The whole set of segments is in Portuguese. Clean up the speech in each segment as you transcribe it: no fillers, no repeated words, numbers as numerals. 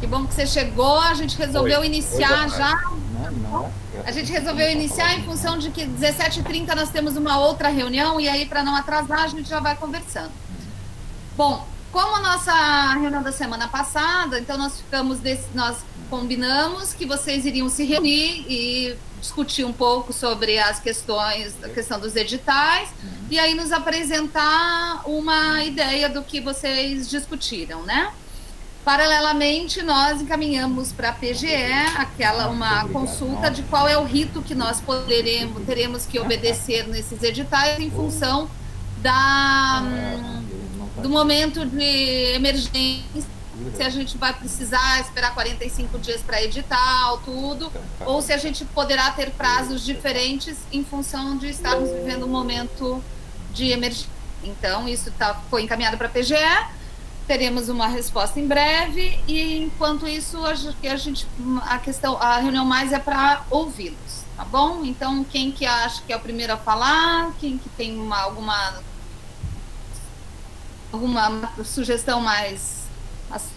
Que bom que você chegou. A gente resolveu Oi. Oi, boa iniciar tarde. já. Não, não. A gente resolveu iniciar em função de que 17h30 nós temos uma outra reunião, e aí, para não atrasar, a gente já vai conversando. Bom, como a nossa reunião da semana passada, então nós combinamos que vocês iriam se reunir e discutir um pouco sobre as questões, a questão dos editais, e aí nos apresentar uma ideia do que vocês discutiram, né? Paralelamente, nós encaminhamos para a PGE uma consulta de qual é o rito que nós teremos que obedecer nesses editais em função do momento de emergência, se a gente vai precisar esperar 45 dias para edital, tudo, ou se a gente poderá ter prazos diferentes em função de estarmos vivendo um momento de emergência. Então, isso foi encaminhado para a PGE. Teremos uma resposta em breve, e enquanto isso a reunião mais é para ouvi-los, tá bom? Então, quem que acha que é o primeiro a falar, quem que tem alguma sugestão mais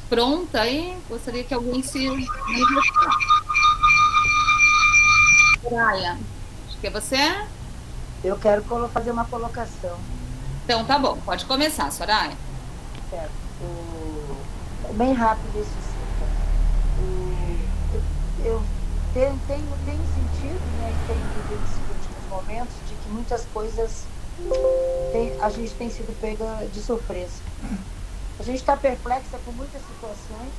pronta aí, gostaria que alguém se manifestasse. Soraya, acho que é você? Eu quero fazer uma colocação. Então, tá bom, pode começar, Soraya. Certo. Bem rápido esse assunto. Eu tenho sentido, né, e tenho vivido esses últimos momentos de que muitas coisas a gente tem sido pega de surpresa. A gente está perplexa com muitas situações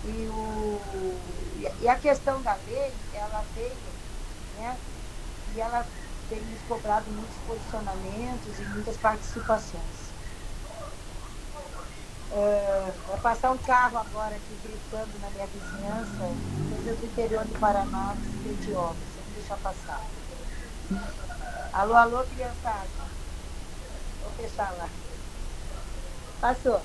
e a questão da lei, ela veio, né, e ela tem nos cobrado muitos posicionamentos e muitas participações. Vai passar um carro agora aqui gritando na minha vizinhança, coisas do interior do Paraná, de obras, sem me deixar passar. Alô, alô, criançada. Vou fechar lá. Passou.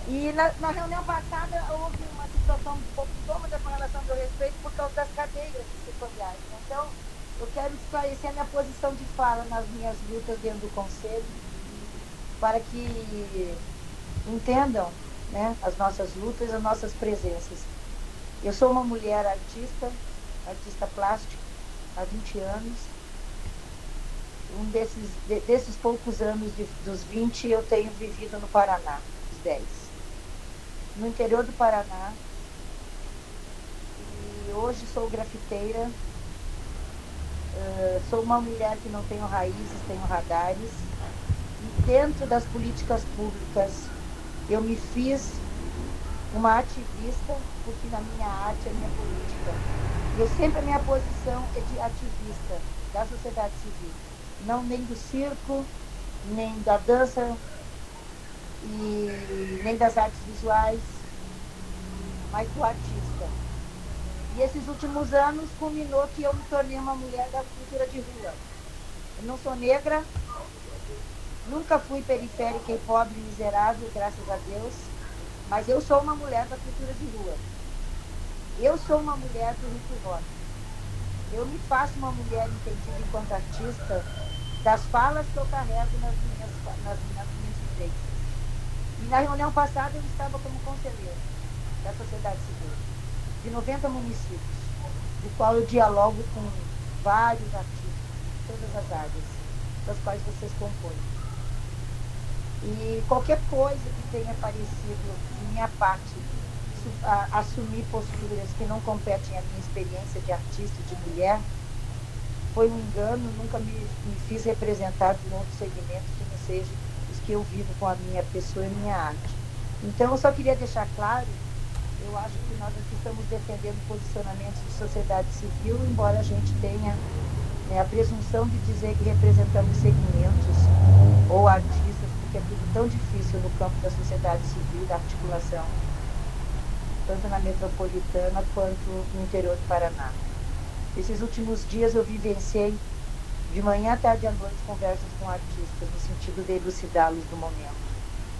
E na reunião passada houve uma situação um pouco cômoda com relação ao meu respeito por causa das cadeiras setoriais. Então, eu quero esclarecer a minha posição de fala nas minhas lutas dentro do Conselho, para que entendam, né, as nossas lutas, as nossas presenças. Eu sou uma mulher artista plástica, há 20 anos. Desses poucos anos, dos 20, eu tenho vivido no Paraná, os 10. No interior do Paraná. E hoje sou grafiteira. Sou uma mulher que não tenho raízes, tenho radares. E dentro das políticas públicas, eu me fiz uma ativista, porque na minha arte é minha política. A minha posição é de ativista da sociedade civil. Não nem do circo, nem da dança, e nem das artes visuais, mas do artista. E esses últimos anos culminou que eu me tornei uma mulher da cultura de rua. Eu não sou negra, nunca fui periférica e pobre e miserável, graças a Deus, mas eu sou uma mulher da cultura de rua. Eu sou uma mulher do hip hop. Eu me faço uma mulher entendida enquanto artista das falas que eu carrego nas minhas vivências. E na reunião passada eu estava como conselheira da sociedade civil, de 90 municípios, do qual eu dialogo com vários artistas, de todas as áreas, das quais vocês compõem. E qualquer coisa que tenha parecido, de minha parte, assumir posturas que não competem à minha experiência de artista, de mulher, foi um engano. Nunca me fiz representar de um outro segmento que não seja os que eu vivo com a minha pessoa e minha arte. Então, eu só queria deixar claro, eu acho que nós aqui estamos defendendo posicionamentos de sociedade civil, embora a gente tenha, né, a presunção de dizer que representamos segmentos ou artistas, porque é tudo tão difícil no campo da sociedade civil, da articulação, tanto na metropolitana quanto no interior do Paraná. Esses últimos dias eu vivenciei, de manhã, tarde e à noite, conversas com artistas, no sentido de elucidá-los do momento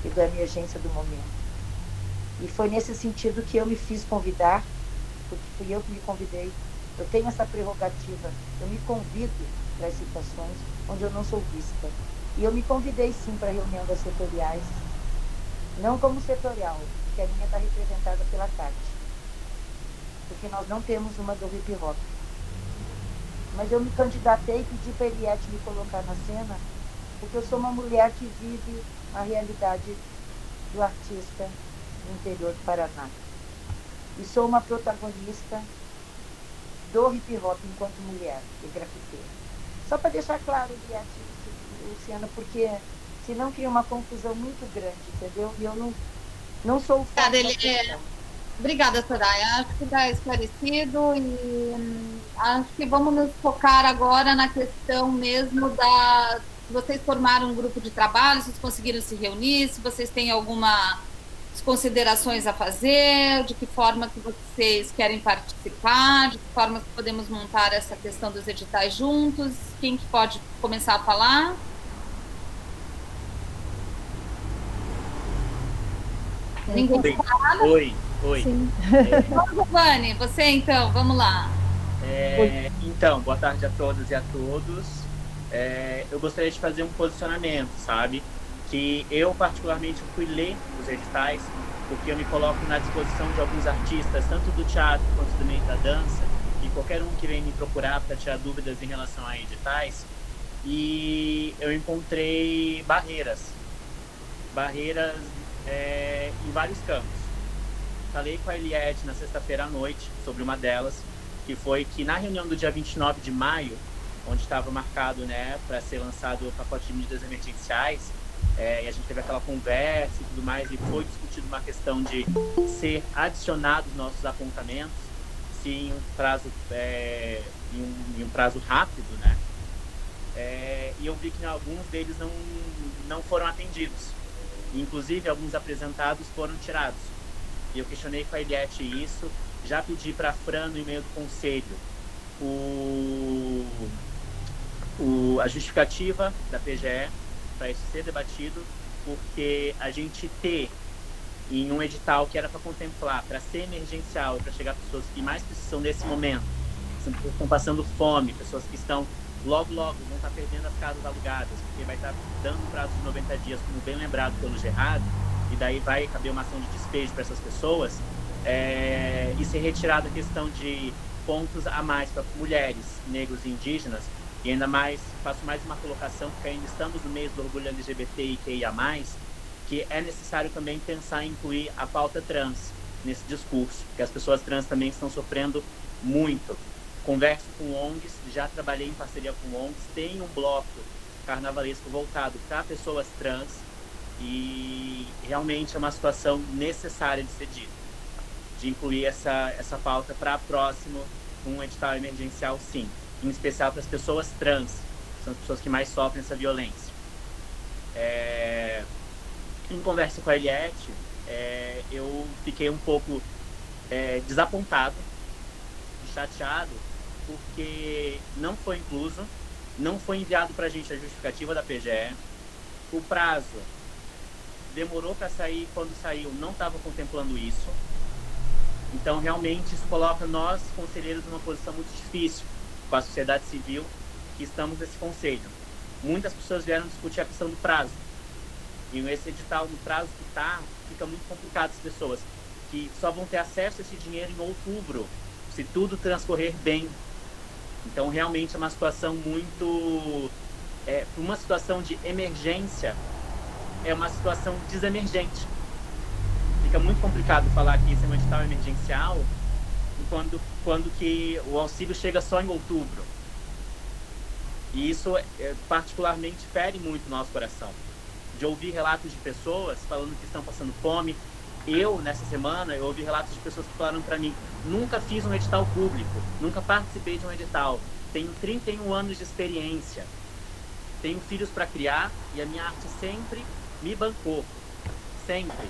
e da emergência do momento. E foi nesse sentido que eu me fiz convidar, porque fui eu que me convidei. Eu tenho essa prerrogativa, eu me convido para as situações onde eu não sou vista. E eu me convidei sim para a reunião das setoriais, não como setorial, porque a minha está representada pela Tati, porque nós não temos uma do hip hop. Mas eu me candidatei e pedi para a Eliette me colocar na cena, porque eu sou uma mulher que vive a realidade do artista no interior do Paraná. E sou uma protagonista do hip hop enquanto mulher e grafiteira. Só para deixar claro, Eliette, Luciana, porque senão cria uma confusão muito grande, entendeu? E eu não sou o foco da questão. Obrigada, Soraya. Acho que está esclarecido e acho que vamos nos focar agora na questão mesmo da... Vocês formaram um grupo de trabalho, vocês conseguiram se reunir, se vocês têm algumas considerações a fazer, de que forma que vocês querem participar, de que forma que podemos montar essa questão dos editais juntos. Quem que pode começar a falar? Ninguém fala? Oi. Giovanni, você então, vamos lá. Então, boa tarde a todas e a todos. Eu gostaria de fazer um posicionamento, sabe? Que eu, particularmente, fui ler os editais, porque eu me coloco na disposição de alguns artistas, tanto do teatro quanto também da dança, e qualquer um que vem me procurar para tirar dúvidas em relação a editais, e eu encontrei barreiras em vários campos. Falei com a Eliette na sexta-feira à noite sobre uma delas, que foi que na reunião do dia 29 de maio, onde estava marcado, né, para ser lançado o pacote de medidas emergenciais, e a gente teve aquela conversa e tudo mais, e foi discutido uma questão de ser adicionados nossos apontamentos, se em um prazo rápido, né? E eu vi que alguns deles não foram atendidos. Inclusive, alguns apresentados foram tirados. E eu questionei com a Eliette isso, já pedi para a Fran, no e-mail do conselho, a justificativa da PGE para isso ser debatido, porque a gente ter em um edital que era para contemplar, para ser emergencial e para chegar a pessoas que mais precisam nesse momento, pessoas que estão passando fome, pessoas que estão logo vão estar perdendo as casas alugadas, porque vai estar dando prazo de 90 dias, como bem lembrado pelo Gerardo, e daí vai caber uma ação de despejo para essas pessoas, e ser retirada a questão de pontos a mais para mulheres, negros e indígenas, e ainda mais, faço mais uma colocação, porque ainda estamos no mês do orgulho LGBTIQIA+, que é necessário também pensar em incluir a pauta trans nesse discurso, porque as pessoas trans também estão sofrendo muito. Converso com ONGs, já trabalhei em parceria com ONGs, tem um bloco carnavalesco voltado para pessoas trans, e realmente é uma situação necessária de ser dita, de incluir essa pauta para próximo um edital emergencial, sim, em especial para as pessoas trans, que são as pessoas que mais sofrem essa violência. Em conversa com a Eliette, eu fiquei um pouco desapontado, chateado, porque não foi incluso, não foi enviado para a gente a justificativa da PGE, o prazo demorou para sair, quando saiu não estava contemplando isso. Então, realmente, isso coloca nós, conselheiros, numa posição muito difícil com a sociedade civil que estamos nesse conselho. Muitas pessoas vieram discutir a questão do prazo. E esse edital, no prazo que está, fica muito complicado as pessoas, que só vão ter acesso a esse dinheiro em outubro, se tudo transcorrer bem. Então, realmente, é uma situação muito... uma situação de emergência, é uma situação desemergente. Fica muito complicado falar que isso é um edital emergencial quando que o auxílio chega só em outubro. E isso particularmente fere muito o nosso coração. De ouvir relatos de pessoas falando que estão passando fome. Nessa semana, eu ouvi relatos de pessoas que falaram para mim: nunca fiz um edital público, nunca participei de um edital, tenho 31 anos de experiência, tenho filhos para criar e a minha arte sempre me bancou, sempre.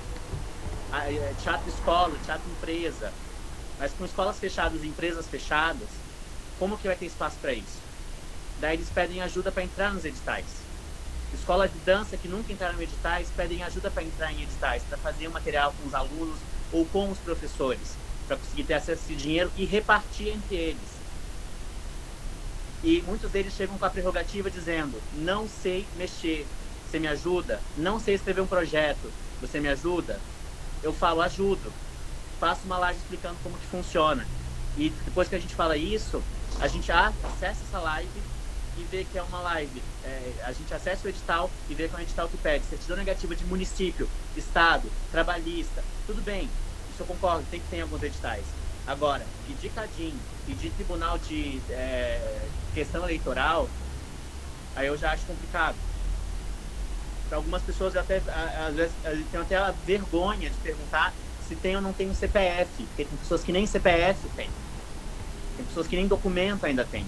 Teatro escola, teatro empresa, mas com escolas fechadas e empresas fechadas, como que vai ter espaço para isso? Daí eles pedem ajuda para entrar nos editais. Escola de dança que nunca entraram em editais pedem ajuda para entrar em editais, para fazer o material com os alunos ou com os professores, para conseguir ter acesso a esse dinheiro e repartir entre eles. E muitos deles chegam com a prerrogativa dizendo: não sei mexer, você me ajuda? Não sei escrever um projeto, você me ajuda? Eu falo: ajudo. Faço uma live explicando como que funciona. E depois que a gente fala isso, a gente acessa essa live e vê que é uma live. A gente acessa o edital e vê que é um edital que pede certidão negativa de município, estado, trabalhista. Tudo bem, isso eu concordo, tem que ter alguns editais. Agora, pedir CADIM, pedir tribunal de questão eleitoral, aí eu já acho complicado. Para algumas pessoas, às vezes, tem até a vergonha de perguntar se tem ou não tem um CPF. Porque tem pessoas que nem CPF tem. Tem pessoas que nem documento ainda tem.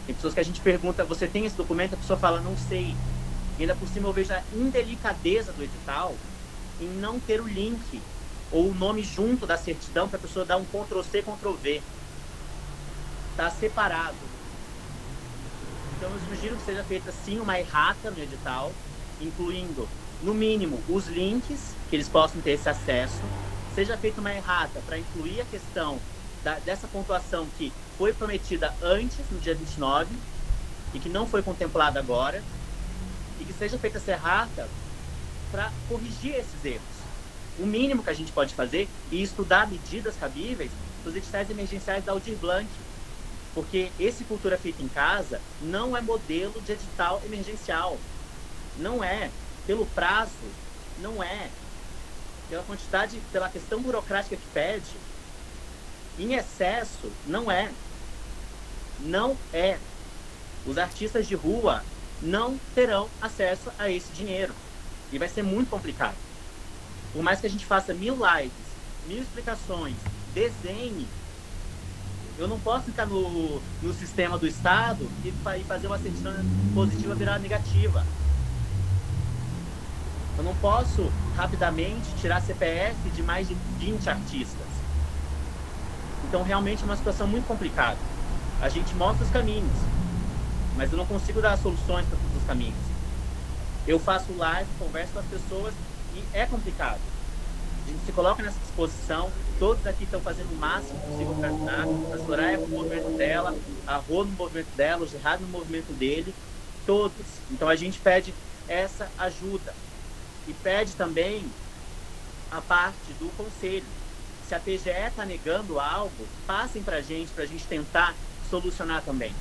Tem pessoas que a gente pergunta, você tem esse documento? A pessoa fala, não sei. E ainda por cima eu vejo a indelicadeza do edital em não ter o link ou o nome junto da certidão para a pessoa dar um Ctrl+C, Ctrl+V. Está separado. Então eu sugiro que seja feita sim uma errata no edital, incluindo, no mínimo, os links, que eles possam ter esse acesso. Seja feita uma errata para incluir a questão dessa pontuação que foi prometida antes, no dia 29, e que não foi contemplada agora, e que seja feita essa errata para corrigir esses erros. O mínimo que a gente pode fazer é estudar medidas cabíveis para os editais emergenciais da Aldir Blanc, porque esse Cultura Feita em Casa não é modelo de edital emergencial. Não é. Pelo prazo, não é. Pela quantidade, pela questão burocrática que pede, em excesso, não é. Não é. Os artistas de rua não terão acesso a esse dinheiro. E vai ser muito complicado. Por mais que a gente faça 1000 lives, 1000 explicações, desenhe, eu não posso entrar no sistema do Estado e fazer uma certidão positiva virar negativa. Eu não posso, rapidamente, tirar CPF de mais de 20 artistas. Então, realmente, é uma situação muito complicada. A gente mostra os caminhos, mas eu não consigo dar soluções para todos os caminhos. Eu faço live, converso com as pessoas e é complicado. A gente se coloca nessa disposição, todos aqui estão fazendo o máximo possível para ajudar. A Soraya no movimento dela, a Rô no movimento dela, o Gerardo no movimento dele, todos. Então, a gente pede essa ajuda. E pede também a parte do conselho. Se a PGE está negando algo, passem para a gente tentar solucionar também.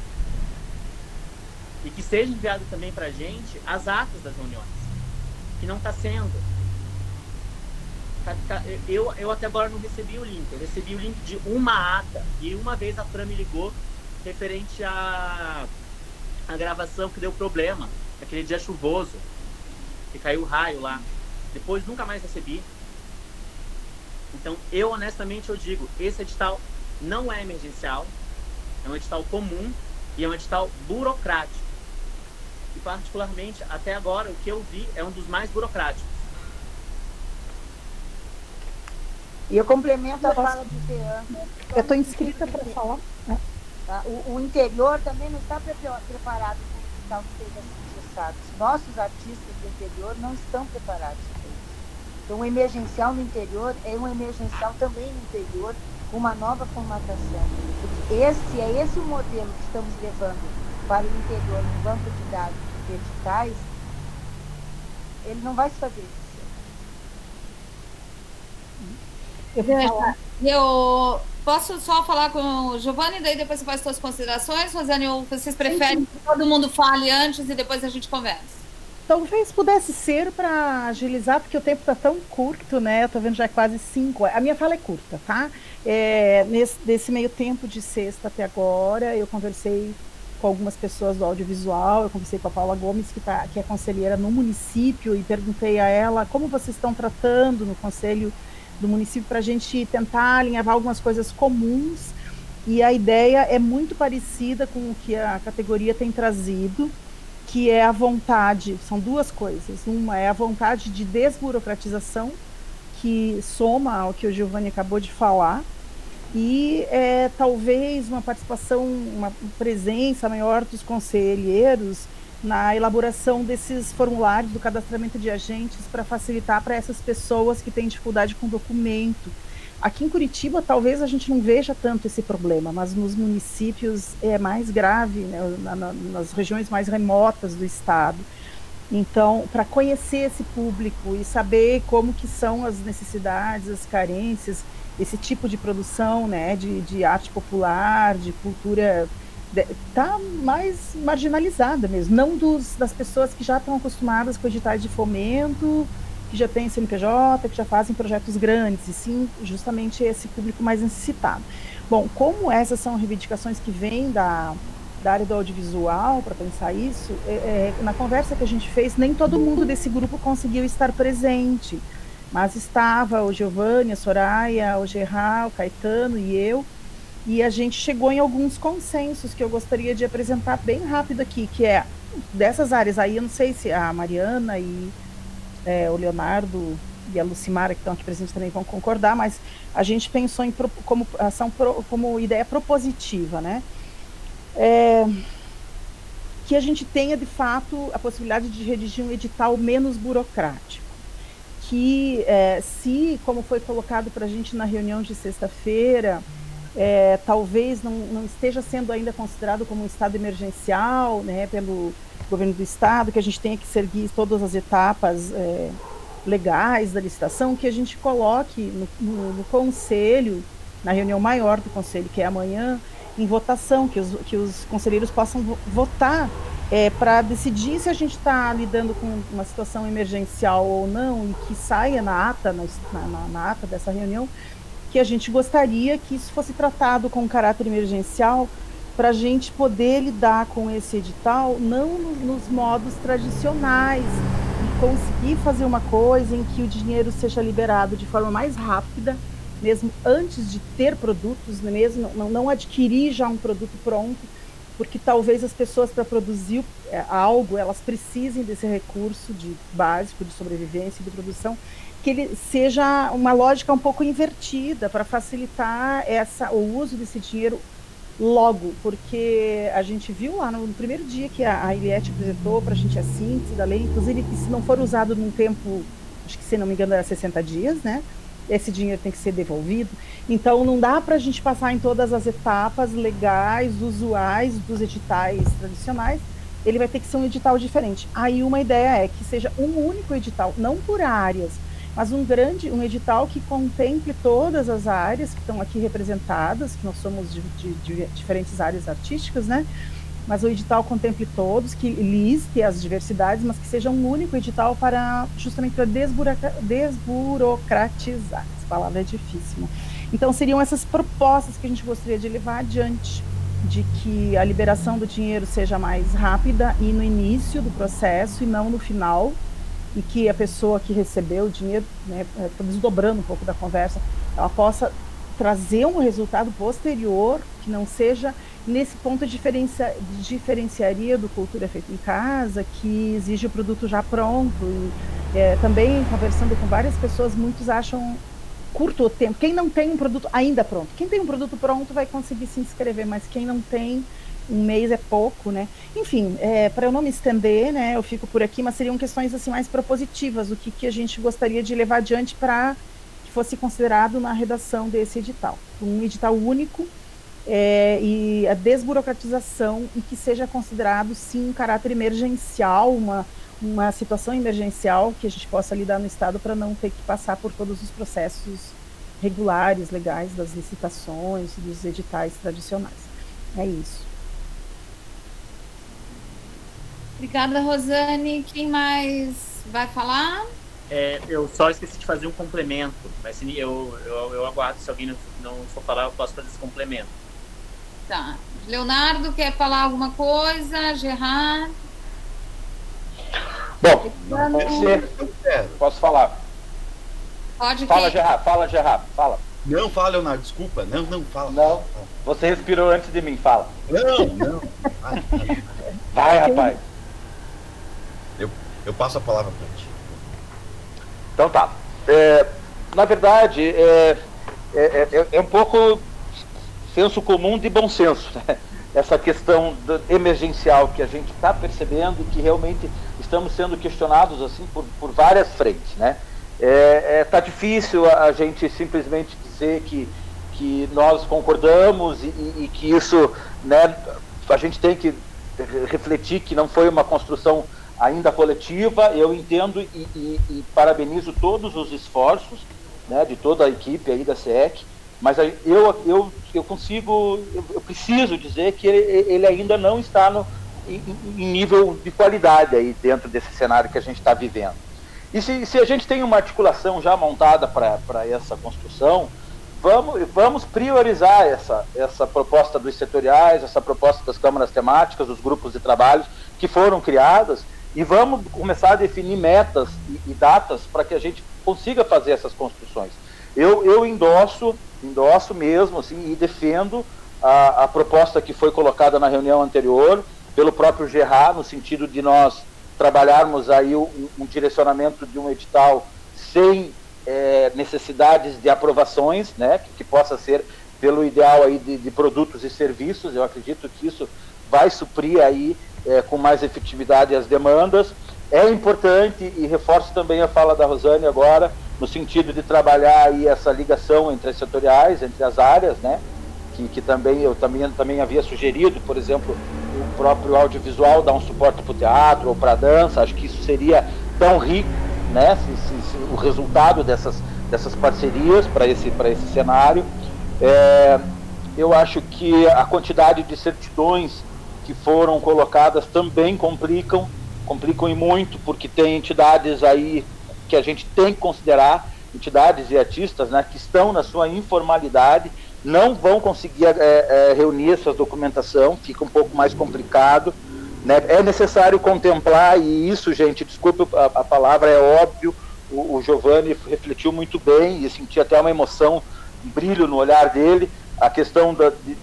E que seja enviado também para a gente as atas das reuniões, que não está sendo. Eu até agora não recebi o link. Eu recebi o link de uma ata. E uma vez a Fran me ligou referente à gravação que deu problema, aquele dia chuvoso, que caiu o raio lá. Depois nunca mais recebi. Então, honestamente, eu digo, esse edital não é emergencial, é um edital comum e é um edital burocrático. E, particularmente, até agora, o que eu vi é um dos mais burocráticos. E eu complemento a fala do Jean. Eu estou inscrita para falar. Tá? O interior também não está preparado para o edital que seja necessário. Nossos artistas do interior não estão preparados para isso. Então, o emergencial no interior é um emergencial também no interior, com uma nova formatação. É esse o modelo que estamos levando para o interior, no banco de dados verticais, ele não vai se fazer isso. Eu posso só falar com o Giovanni, daí depois você faz suas considerações, Rosane, ou vocês preferem que todo mundo fale antes e depois a gente conversa? Talvez pudesse ser para agilizar, porque o tempo está tão curto, né? Eu estou vendo já quase 5. A minha fala é curta, tá? Nesse meio tempo de sexta até agora, eu conversei com algumas pessoas do audiovisual, eu conversei com a Paula Gomes, que é conselheira no município, e perguntei a ela como vocês estão tratando no conselho do município para a gente tentar alinhavar algumas coisas comuns, e a ideia é muito parecida com o que a categoria tem trazido, que é a vontade, são duas coisas. Uma é a vontade de desburocratização, que soma ao que o Giovanni acabou de falar, e talvez uma participação, uma presença maior dos conselheiros na elaboração desses formulários do cadastramento de agentes para facilitar para essas pessoas que têm dificuldade com documento. Aqui em Curitiba, talvez a gente não veja tanto esse problema, mas nos municípios é mais grave, né, nas regiões mais remotas do estado. Então, para conhecer esse público e saber como que são as necessidades, as carências, esse tipo de produção, né, de arte popular, de cultura, está mais marginalizada mesmo, não das pessoas que já estão acostumadas com editais de fomento, que já têm CNPJ, que já fazem projetos grandes, e sim justamente esse público mais necessitado. Bom, como essas são reivindicações que vêm da área do audiovisual, para pensar isso, na conversa que a gente fez, nem todo mundo desse grupo conseguiu estar presente, mas estava o Giovanni, a Soraya, o Gerard, o Caetano e eu, e a gente chegou em alguns consensos que eu gostaria de apresentar bem rápido aqui, que é dessas áreas aí, eu não sei se a Mariana e o Leonardo e a Lucimara, que estão aqui presentes, também vão concordar, mas a gente pensou como ideia propositiva, né? Que a gente tenha, de fato, a possibilidade de redigir um edital menos burocrático, que se, como foi colocado para a gente na reunião de sexta-feira, talvez não esteja sendo ainda considerado como um estado emergencial, né, pelo governo do estado, que a gente tenha que seguir todas as etapas legais da licitação, que a gente coloque no conselho, na reunião maior do conselho, que é amanhã, em votação, que os conselheiros possam votar para decidir se a gente está lidando com uma situação emergencial ou não, e que saia na ata, na ata dessa reunião, que a gente gostaria que isso fosse tratado com caráter emergencial, para a gente poder lidar com esse edital, não nos modos tradicionais, e conseguir fazer uma coisa em que o dinheiro seja liberado de forma mais rápida, mesmo antes de ter produtos, mesmo não adquirir já um produto pronto, porque talvez as pessoas, para produzir algo, elas precisem desse recurso básico de sobrevivência e de produção, que ele seja uma lógica um pouco invertida, para facilitar o uso desse dinheiro logo, porque a gente viu lá no primeiro dia que a Eliette apresentou para a gente a síntese da lei, inclusive que se não for usado num tempo, acho que se não me engano era 60 dias, né? Esse dinheiro tem que ser devolvido. Então não dá para a gente passar em todas as etapas legais, usuais dos editais tradicionais, ele vai ter que ser um edital diferente. Aí uma ideia é que seja um único edital, não por áreas, mas um edital que contemple todas as áreas que estão aqui representadas, que nós somos de diferentes áreas artísticas, né? Mas o edital contemple todos, que liste as diversidades, mas que seja um único edital justamente para desburocratizar. Essa palavra é difícil, né? Então seriam essas propostas que a gente gostaria de levar adiante, de que a liberação do dinheiro seja mais rápida e no início do processo e não no final, e que a pessoa que recebeu o dinheiro, né, desdobrando um pouco da conversa, ela possa trazer um resultado posterior, que não seja nesse ponto diferenciaria do Cultura Feita em Casa, que exige o produto já pronto. E também, conversando com várias pessoas, muitos acham curto o tempo. Quem não tem um produto ainda pronto, quem tem um produto pronto vai conseguir se inscrever, mas quem não tem, um mês é pouco, né? Enfim, para eu não me estender, né, eu fico por aqui, mas seriam questões assim mais propositivas, o que a gente gostaria de levar adiante para que fosse considerado na redação desse edital. Um edital único e a desburocratização, e que seja considerado, sim, um caráter emergencial, uma situação emergencial que a gente possa lidar no Estado para não ter que passar por todos os processos regulares, legais, das licitações, dos editais tradicionais. É isso. Obrigada, Rosane. Quem mais vai falar? Eu só esqueci de fazer um complemento, mas eu aguardo, se alguém não for falar, eu posso fazer esse complemento. Tá. Leonardo, quer falar alguma coisa? Gerard? Bom, posso falar. Pode. Fala, Gerard, fala. Não, fala, Leonardo, desculpa. Não, fala. Não, você respirou antes de mim, fala. Não. Vai, rapaz. Eu passo a palavra para ti. Então tá. Na verdade, é um pouco senso comum de bom senso, né? Essa questão emergencial que a gente está percebendo, que realmente estamos sendo questionados assim por várias frentes, né? Tá difícil a gente simplesmente dizer que nós concordamos e que isso, né, a gente tem que refletir que não foi uma construção ainda coletiva. Eu entendo e parabenizo todos os esforços né, de toda a equipe aí da SEEC, mas eu preciso dizer que ele ainda não está em nível de qualidade aí dentro desse cenário que a gente está vivendo. E se a gente tem uma articulação já montada para essa construção, vamos priorizar essa proposta dos setoriais, essa proposta das câmaras temáticas, dos grupos de trabalho que foram criadas, e vamos começar a definir metas e datas para que a gente consiga fazer essas construções. Eu endosso mesmo, assim, e defendo a proposta que foi colocada na reunião anterior pelo próprio Gerard, no sentido de nós trabalharmos aí um direcionamento de um edital sem necessidades de aprovações, né, que possa ser pelo ideal aí de produtos e serviços. Eu acredito que isso vai suprir aí com mais efetividade as demandas. É importante, e reforço também a fala da Rosane agora, no sentido de trabalhar aí essa ligação entre as setoriais, entre as áreas, né, que também eu também havia sugerido, por exemplo, o próprio audiovisual dar um suporte para o teatro ou para a dança. Acho que isso seria tão rico, né, se o resultado dessas parcerias para esse cenário. Eu acho que a quantidade de certidões que foram colocadas também complicam e muito, porque tem entidades aí que a gente tem que considerar, entidades e artistas, né, que estão na sua informalidade, não vão conseguir reunir essa documentação, fica um pouco mais complicado, né? É necessário contemplar, e isso, gente, desculpe a palavra, é óbvio, o Giovanni refletiu muito bem, e senti até uma emoção, um brilho no olhar dele, a questão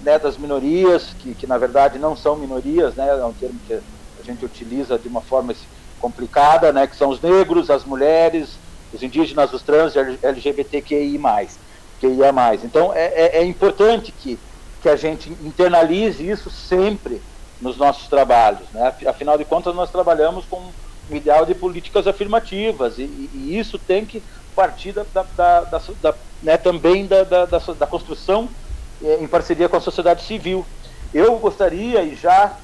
das minorias, que na verdade não são minorias, né? É um termo que a gente utiliza de uma forma complicada, né? Que são os negros, as mulheres, os indígenas, os trans, LGBTQIA+. Então é importante que a gente internalize isso sempre nos nossos trabalhos, né? Afinal de contas, nós trabalhamos com um ideal de políticas afirmativas, e isso tem que partir né, também da construção em parceria com a sociedade civil. Eu gostaria, e já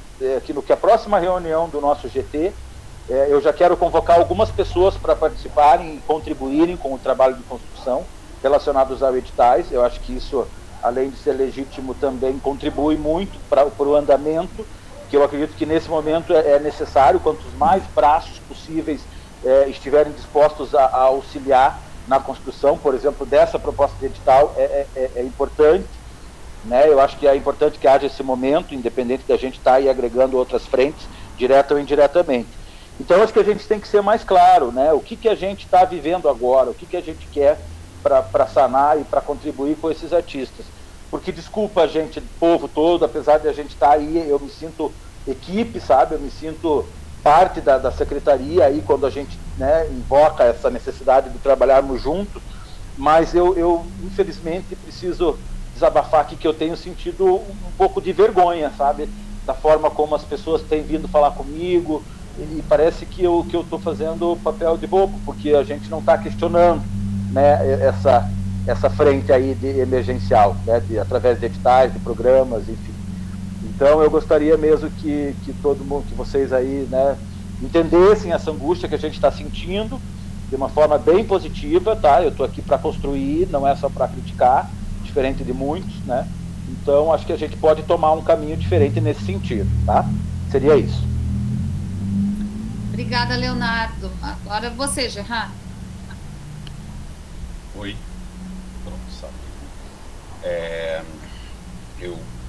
que a próxima reunião do nosso GT, eu já quero convocar algumas pessoas para participarem e contribuírem com o trabalho de construção relacionados a editais. Eu acho que isso, além de ser legítimo, também contribui muito para o andamento, que eu acredito que nesse momento é necessário. Quantos mais braços possíveis estiverem dispostos a auxiliar na construção, por exemplo, dessa proposta de edital, é importante, né? Eu acho que é importante que haja esse momento, independente da gente estar aí agregando outras frentes, direta ou indiretamente. Então, acho que a gente tem que ser mais claro, né? O que a gente está vivendo agora, o que a gente quer para sanar e para contribuir com esses artistas. Porque, desculpa, gente, povo todo, apesar de a gente estar aí, eu me sinto equipe, sabe? Eu me sinto parte da secretaria aí quando a gente, né, invoca essa necessidade de trabalharmos juntos, mas eu infelizmente preciso desabafar aqui que eu tenho sentido um pouco de vergonha, sabe? Da forma como as pessoas têm vindo falar comigo, e parece que eu estou fazendo papel de bobo, porque a gente não está questionando, né, essa frente aí de emergencial, né, através de editais, de programas, enfim. Então eu gostaria mesmo que todo mundo, que vocês aí, né, entendessem essa angústia que a gente está sentindo de uma forma bem positiva, tá? Eu estou aqui para construir, não é só para criticar, diferente de muitos, né? Então acho que a gente pode tomar um caminho diferente nesse sentido, tá? Seria isso. Obrigada, Leonardo. Agora você, Gerard. Oi. Pronto, sabe.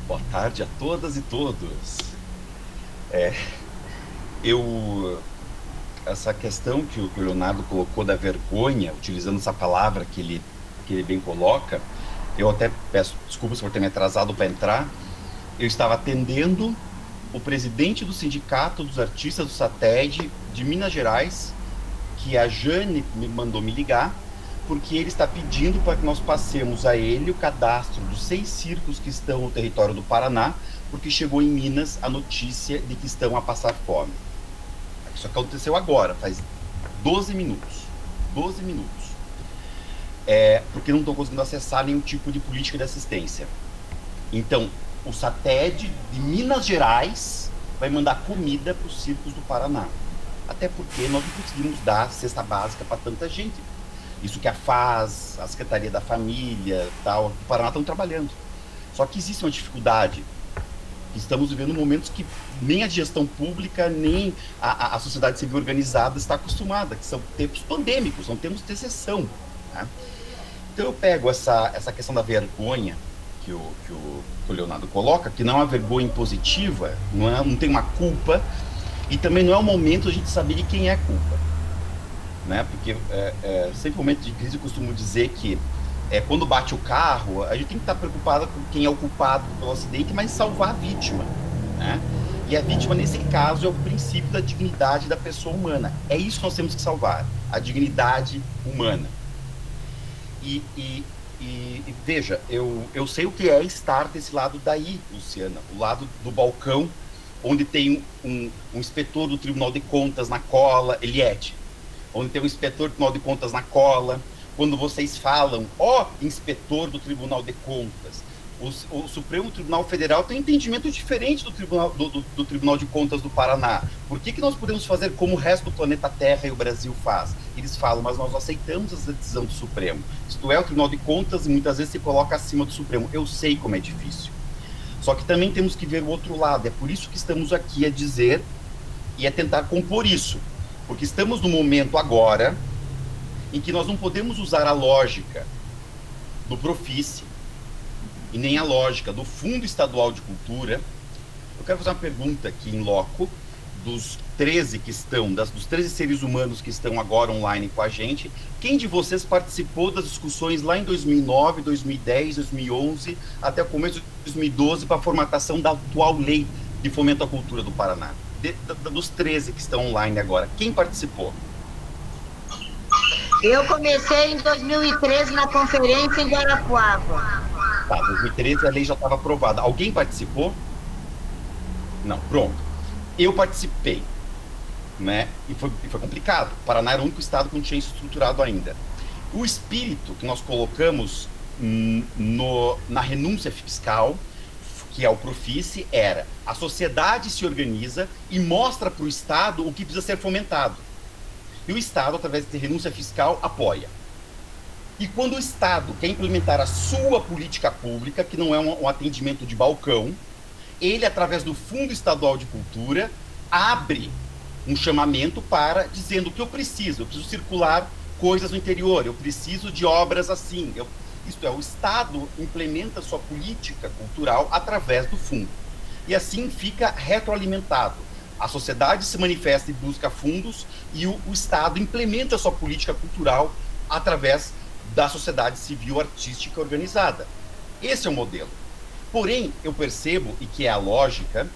Boa tarde a todas e todos. Essa questão que o Leonardo colocou da vergonha, utilizando essa palavra que ele bem coloca, eu até peço desculpas por ter me atrasado para entrar. Eu estava atendendo o presidente do Sindicato dos Artistas do SATED de Minas Gerais, que a Jane me mandou me ligar, porque ele está pedindo para que nós passemos a ele o cadastro dos 6 circos que estão no território do Paraná, porque chegou em Minas a notícia de que estão a passar fome. Isso aconteceu agora, faz 12 minutos. 12 minutos. Porque não estão conseguindo acessar nenhum tipo de política de assistência. Então, o SATED de Minas Gerais vai mandar comida para os circos do Paraná. Até porque nós não conseguimos dar cesta básica para tanta gente. Isso que a FAS, a Secretaria da Família, tal, do Paraná estão trabalhando. Só que existe uma dificuldade. Estamos vivendo momentos que nem a gestão pública, nem a sociedade civil organizada está acostumada, que são tempos pandêmicos, são tempos de exceção. Né? Então eu pego essa questão da vergonha que o Leonardo coloca, que não é uma vergonha impositiva, não tem uma culpa, e também não é o momento a gente saber de quem é a culpa. Né? Porque sempre no momento de crise eu costumo dizer que quando bate o carro, a gente tem que estar preocupado com quem é o culpado pelo acidente, mas salvar a vítima. Né? E a vítima, nesse caso, é o princípio da dignidade da pessoa humana. É isso que nós temos que salvar, a dignidade humana. E veja, eu sei o que é estar desse lado daí, Luciana, o lado do balcão, onde tem um inspetor do Tribunal de Contas na cola, Eliette, onde tem um inspetor do Tribunal de Contas na cola, quando vocês falam, inspetor do Tribunal de Contas, o Supremo Tribunal Federal tem um entendimento diferente do Tribunal de Contas do Paraná. Por que nós podemos fazer como o resto do planeta Terra e o Brasil faz? Eles falam, mas nós aceitamos essa decisão do Supremo. Isto é, o Tribunal de Contas muitas vezes se coloca acima do Supremo. Eu sei como é difícil. Só que também temos que ver o outro lado. É por isso que estamos aqui a dizer e a tentar compor isso. Porque estamos no momento agora em que nós não podemos usar a lógica do Profice e nem a lógica do Fundo Estadual de Cultura. Eu quero fazer uma pergunta aqui em loco dos 13 que estão, dos 13 seres humanos que estão agora online com a gente. Quem de vocês participou das discussões lá em 2009, 2010, 2011, até o começo de 2012, para a formatação da atual lei de fomento à cultura do Paraná? Dos 13 que estão online agora, quem participou? Eu comecei em 2013 na conferência em Guarapuava. Tá, 2013 a lei já estava aprovada. Alguém participou? Não, pronto. Eu participei, né? E foi complicado. O Paraná era o único estado que não tinha isso estruturado ainda. O espírito que nós colocamos na renúncia fiscal, que é o Profice, era: a sociedade se organiza e mostra para o Estado o que precisa ser fomentado. E o Estado, através de renúncia fiscal, apoia. E quando o Estado quer implementar a sua política pública, que não é um atendimento de balcão, ele, através do Fundo Estadual de Cultura, abre um chamamento para, dizendo que eu preciso circular coisas no interior, eu preciso de obras assim. Isto é, o Estado implementa sua política cultural através do fundo. E assim fica retroalimentado. A sociedade se manifesta e busca fundos, e o Estado implementa sua política cultural através da sociedade civil artística organizada. Esse é o modelo. Porém, eu percebo, e que é a lógica,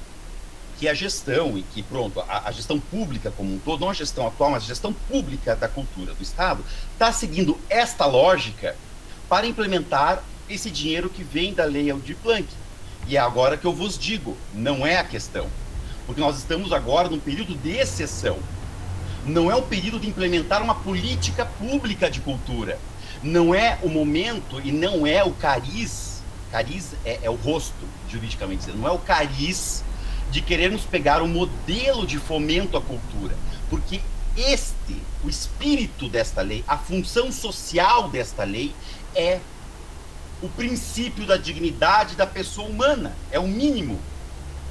que a gestão, e que, pronto, a gestão pública como um todo, não a gestão atual, mas a gestão pública da cultura do Estado, está seguindo esta lógica para implementar esse dinheiro que vem da Lei Aldir Blanc. E é agora que eu vos digo, não é a questão. Porque nós estamos agora num período de exceção. Não é o período de implementar uma política pública de cultura. Não é o momento e não é o cariz é o rosto, juridicamente dizendo, não é o cariz de querermos pegar o modelo de fomento à cultura. Porque o espírito desta lei, a função social desta lei é o princípio da dignidade da pessoa humana. É o mínimo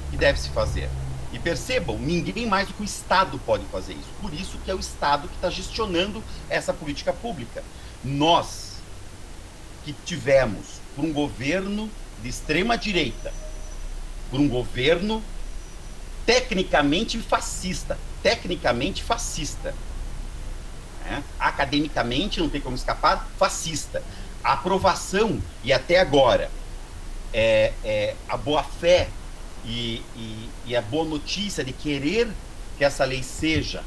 que deve se fazer. E percebam, ninguém mais do que o Estado pode fazer isso. Por isso que é o Estado que está gestionando essa política pública. Nós, que tivemos por um governo de extrema-direita, por um governo tecnicamente fascista, né? Academicamente, não tem como escapar, fascista. A aprovação, e até agora, a boa-fé, e a boa notícia de querer que essa lei seja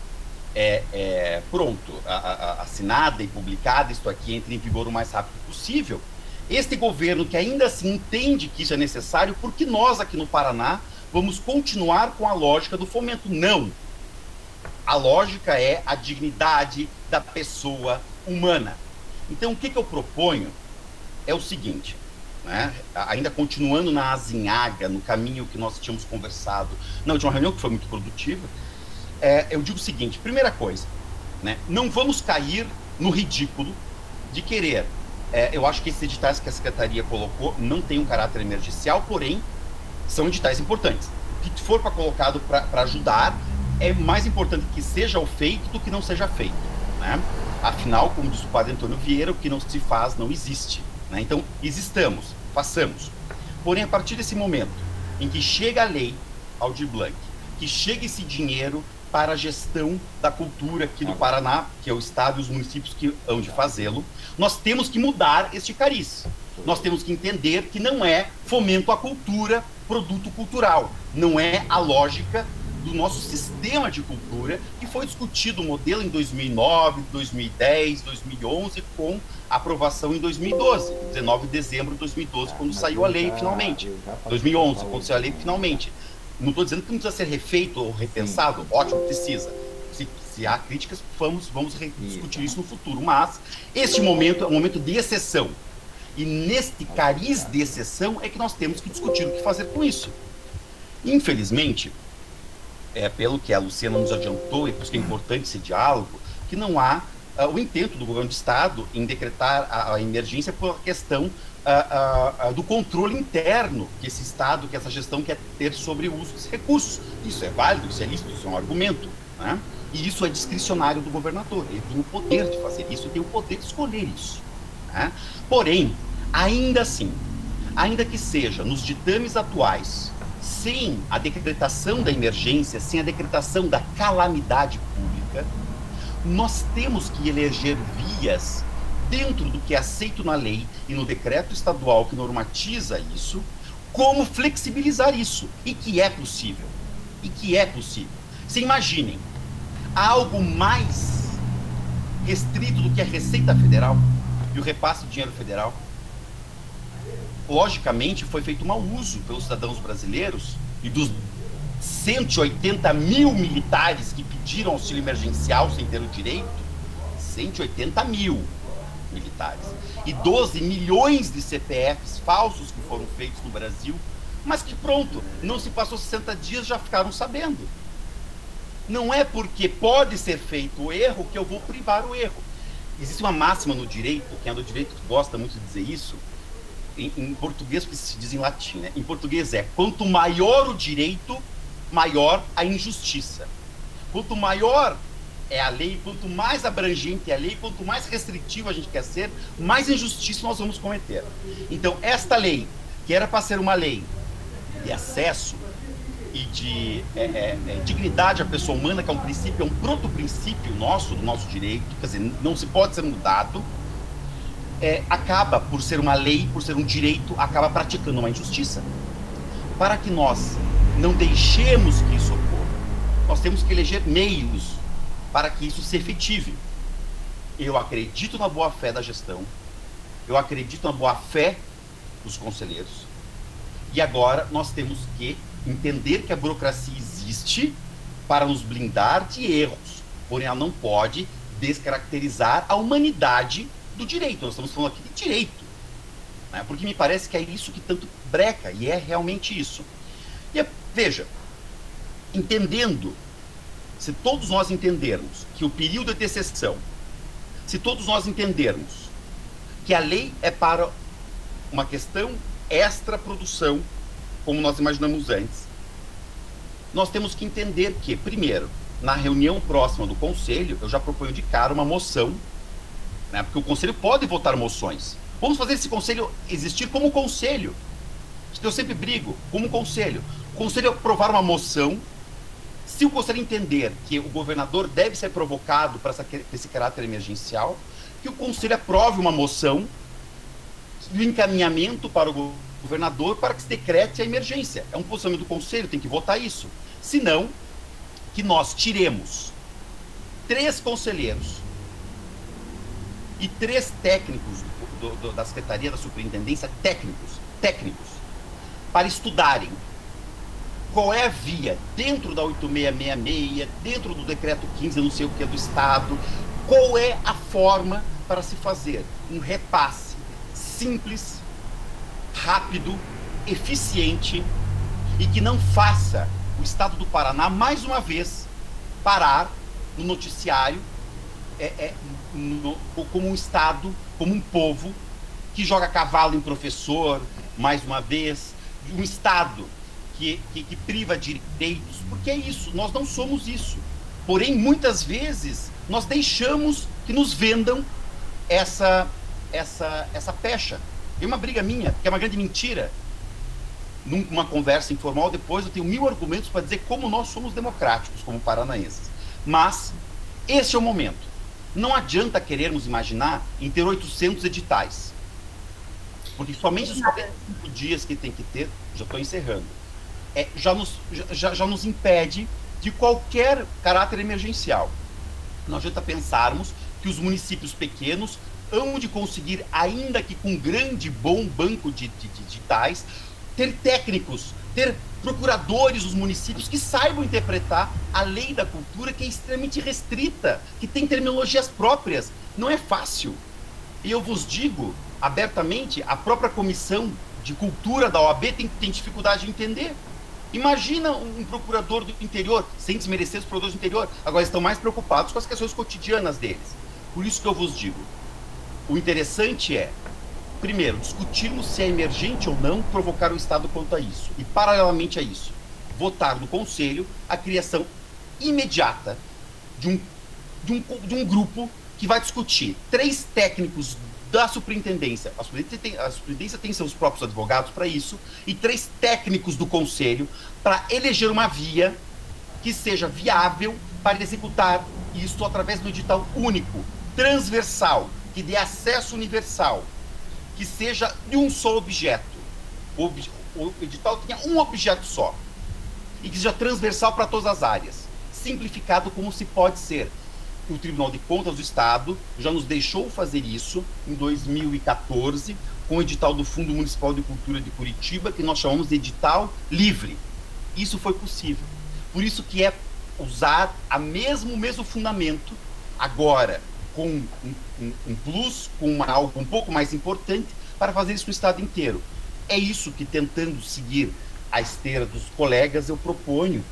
assinada e publicada, isto aqui, entre em vigor o mais rápido possível. Este governo que ainda assim entende que isso é necessário, porque nós aqui no Paraná vamos continuar com a lógica do fomento. Não. A lógica é a dignidade da pessoa humana. Então, o que eu proponho é o seguinte, né? Ainda continuando na azinhaga, no caminho que nós tínhamos conversado na última reunião, que foi muito produtiva, eu digo o seguinte: primeira coisa, né? Não vamos cair no ridículo de querer. Eu acho que esses editais que a Secretaria colocou não tem um caráter emergencial, porém, são editais importantes. O que for colocado para ajudar, é mais importante que seja o feito do que não seja feito, né? Afinal, como diz o padre Antônio Vieira, o que não se faz não existe, né? Então, existamos, façamos. Porém, a partir desse momento em que chega a lei Aldir Blanc, que chega esse dinheiro para a gestão da cultura aqui do Paraná, que é o estado e os municípios que hão de fazê-lo, nós temos que mudar este cariz. Nós temos que entender que não é fomento à cultura, produto cultural. Não é a lógica do nosso sistema de cultura, que foi discutido o modelo em 2009, 2010, 2011, com aprovação em 2012, 19 de dezembro de 2012, quando saiu a lei finalmente. 2011, quando saiu a lei finalmente. Não estou dizendo que não precisa ser refeito ou repensado, ótimo, precisa. Se há críticas, vamos discutir isso no futuro. Mas este momento é um momento de exceção. E neste cariz de exceção é que nós temos que discutir o que fazer com isso. Infelizmente, pelo que a Luciana nos adiantou, e por isso que é importante esse diálogo, que não há o intento do governo do Estado em decretar a emergência por questão do controle interno que esse Estado, que essa gestão quer ter sobre o uso desses recursos. Isso é válido, isso é lícito, isso é um argumento, né? E isso é discricionário do governador. Ele tem o poder de fazer isso, ele tem o poder de escolher isso, né? Porém, ainda assim, ainda que seja nos ditames atuais, sem a decretação da emergência, sem a decretação da calamidade pública, nós temos que eleger vias dentro do que é aceito na lei e no decreto estadual que normatiza isso, como flexibilizar isso, e que é possível. E que é possível. Se imaginem, há algo mais restrito do que a Receita Federal e o repasse do dinheiro federal? Logicamente, foi feito mau uso pelos cidadãos brasileiros e dos 180 mil militares que pediram auxílio emergencial sem ter o direito, 180 mil militares, e 12 milhões de CPFs falsos que foram feitos no Brasil, mas que pronto, não se passou 60 dias, já ficaram sabendo. Não é porque pode ser feito o erro que eu vou privar o erro. Existe uma máxima no direito, quem é do direito gosta muito de dizer isso, em português, porque se diz em latim, né? Em português quanto maior o direito, maior a injustiça. Quanto maior é a lei, quanto mais abrangente é a lei, quanto mais restritivo a gente quer ser, mais injustiça nós vamos cometer. Então, esta lei, que era para ser uma lei de acesso e de dignidade à pessoa humana, que é um princípio, é um proto-princípio nosso, do nosso direito, quer dizer, não se pode ser mudado, acaba por ser uma lei, por ser um direito, acaba praticando uma injustiça. Para que nós não deixemos que isso ocorra, nós temos que eleger meios para que isso se efetive. Eu acredito na boa-fé da gestão, eu acredito na boa-fé dos conselheiros, e agora nós temos que entender que a burocracia existe para nos blindar de erros, porém ela não pode descaracterizar a humanidade do direito. Nós estamos falando aqui de direito, né? Porque me parece que é isso que tanto breca, e é realmente isso. E veja, entendendo, se todos nós entendermos que o período é de exceção, se todos nós entendermos que a lei é para uma questão extra-produção, como nós imaginamos antes, nós temos que entender que, primeiro, na reunião próxima do Conselho, eu já proponho de cara uma moção, né, porque o Conselho pode votar moções. Vamos fazer esse Conselho existir como Conselho. Eu sempre brigo, como Conselho. O Conselho aprovar uma moção. Se o Conselho entender que o governador deve ser provocado para esse caráter emergencial, que o Conselho aprove uma moção e o encaminhamento para o governador para que se decrete a emergência. É um posicionamento do Conselho, tem que votar isso. Se não, que nós tiremos 3 conselheiros e 3 técnicos da Secretaria da Superintendência, técnicos, para estudarem qual é a via dentro da 8666, dentro do decreto 15, não sei o que é do Estado, qual é a forma para se fazer um repasse simples, rápido, eficiente e que não faça o Estado do Paraná, mais uma vez, parar no noticiário como um Estado como um povo que joga cavalo em professor, mais uma vez, um Estado que priva de direitos, porque é isso, nós não somos isso. Porém, muitas vezes, nós deixamos que nos vendam essa pecha. É uma briga minha, que é uma grande mentira. Numa conversa informal, depois eu tenho 1000 argumentos para dizer como nós somos democráticos, como paranaenses. Mas esse é o momento. Não adianta querermos imaginar em ter 800 editais. Porque somente os 45 dias que tem que ter, já estou encerrando, já nos impede de qualquer caráter emergencial. Não adianta pensarmos que os municípios pequenos hão de conseguir, ainda que com grande, bom banco de editais, ter técnicos, ter procuradores dos municípios que saibam interpretar a lei da cultura, que é extremamente restrita, que tem terminologias próprias. Não é fácil. E eu vos digo abertamente, a própria comissão de cultura da OAB tem dificuldade de entender. Imagina um procurador do interior, sem desmerecer os procuradores do interior, agora estão mais preocupados com as questões cotidianas deles. Por isso que eu vos digo, o interessante é, primeiro, discutirmos se é emergente ou não provocar o Estado quanto a isso. E, paralelamente a isso, votar no Conselho a criação imediata de um grupo que vai discutir 3 técnicos da superintendência. A superintendência tem seus próprios advogados para isso, e 3 técnicos do Conselho para eleger uma via que seja viável para executar isso através do edital único, transversal, que dê acesso universal, que seja de um só objeto. O edital tenha um objeto só e que seja transversal para todas as áreas, simplificado como se pode ser. O Tribunal de Contas do Estado já nos deixou fazer isso em 2014 com o edital do Fundo Municipal de Cultura de Curitiba, que nós chamamos de edital livre. Isso foi possível. Por isso que é usar o mesmo fundamento, agora com um plus, com algo um pouco mais importante, para fazer isso no Estado inteiro. É isso que, tentando seguir a esteira dos colegas, eu proponho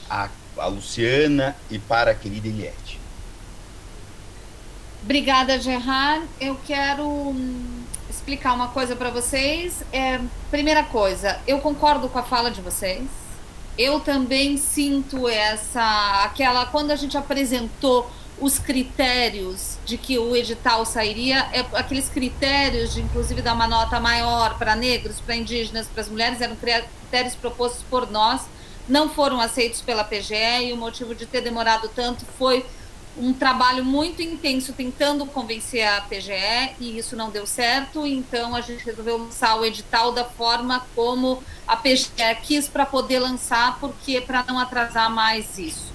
a Luciana e para a querida Eliette. Obrigada, Gerard. Eu quero explicar uma coisa para vocês. Primeira coisa, eu concordo com a fala de vocês. Eu também sinto quando a gente apresentou os critérios de que o edital sairia, aqueles critérios, inclusive dar uma nota maior para negros, para indígenas, para as mulheres, eram critérios propostos por nós, não foram aceitos pela PGE, e o motivo de ter demorado tanto foi um trabalho muito intenso tentando convencer a PGE, e isso não deu certo. Então a gente resolveu lançar o edital da forma como a PGE quis, para poder lançar, porque para não atrasar mais isso.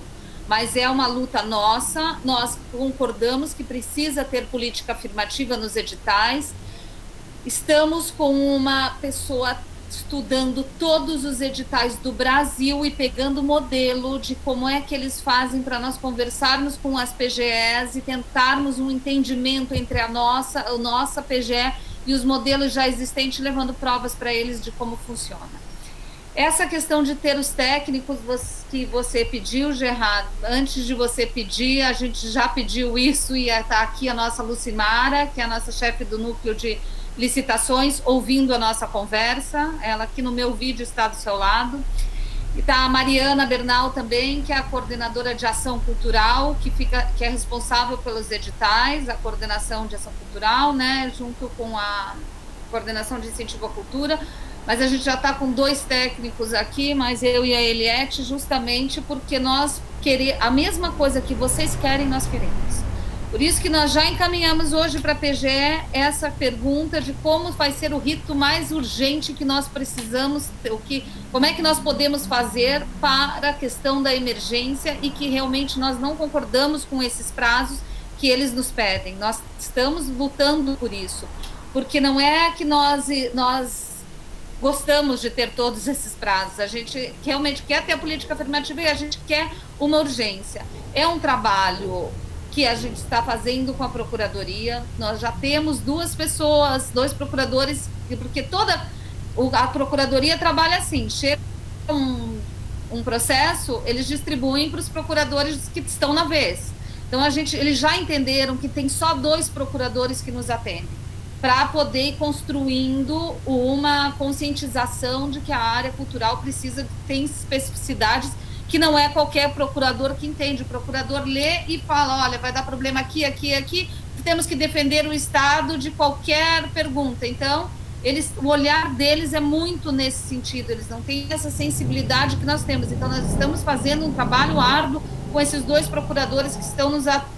Mas é uma luta nossa, nós concordamos que precisa ter política afirmativa nos editais. Estamos com uma pessoa estudando todos os editais do Brasil e pegando modelo de como é que eles fazem, para nós conversarmos com as PGEs e tentarmos um entendimento entre a nossa PGE e os modelos já existentes, levando provas para eles de como funciona. Essa questão de ter os técnicos que você pediu, Gerard, antes de você pedir, a gente já pediu isso, e está aqui a nossa Lucimara, que é a nossa chefe do núcleo de licitações, ouvindo a nossa conversa. Ela aqui no meu vídeo está do seu lado. E está a Mariana Bernal também, que é a coordenadora de ação cultural, que é responsável pelos editais, a coordenação de ação cultural, né, junto com a coordenação de incentivo à cultura. Mas a gente já está com 2 técnicos aqui, mas eu e a Eliette, justamente porque nós queremos a mesma coisa que vocês querem, nós queremos. Por isso que nós já encaminhamos hoje para a PGE essa pergunta de como vai ser o rito mais urgente que nós precisamos, como é que nós podemos fazer para a questão da emergência, e que realmente nós não concordamos com esses prazos que eles nos pedem. Nós estamos lutando por isso, porque não é que nós gostamos de ter todos esses prazos, a gente realmente quer ter a política afirmativa e a gente quer uma urgência. É um trabalho que a gente está fazendo com a Procuradoria, nós já temos 2 procuradores, porque a Procuradoria trabalha assim, chega um processo, eles distribuem para os procuradores que estão na vez. Então, eles já entenderam que tem só 2 procuradores que nos atendem, para poder ir construindo uma conscientização de que a área cultural tem especificidades que não é qualquer procurador que entende. O procurador lê e fala, olha, vai dar problema aqui, aqui, aqui, temos que defender o Estado de qualquer pergunta. Então, o olhar deles é muito nesse sentido, eles não têm essa sensibilidade que nós temos. Então, nós estamos fazendo um trabalho árduo com esses 2 procuradores que estão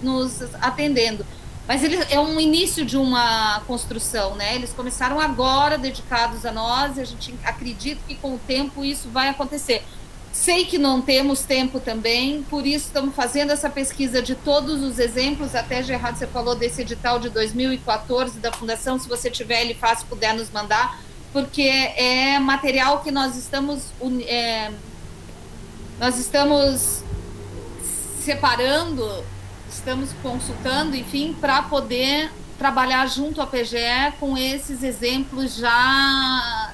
nos atendendo. Mas é um início de uma construção, né? Eles começaram agora, dedicados a nós, e a gente acredita que com o tempo isso vai acontecer. Sei que não temos tempo também, por isso estamos fazendo essa pesquisa de todos os exemplos. Até, Gerardo, você falou desse edital de 2014 da Fundação, se você tiver ele fácil, puder nos mandar, porque é material que nós estamos separando, estamos consultando, enfim, para poder trabalhar junto à PGE com esses exemplos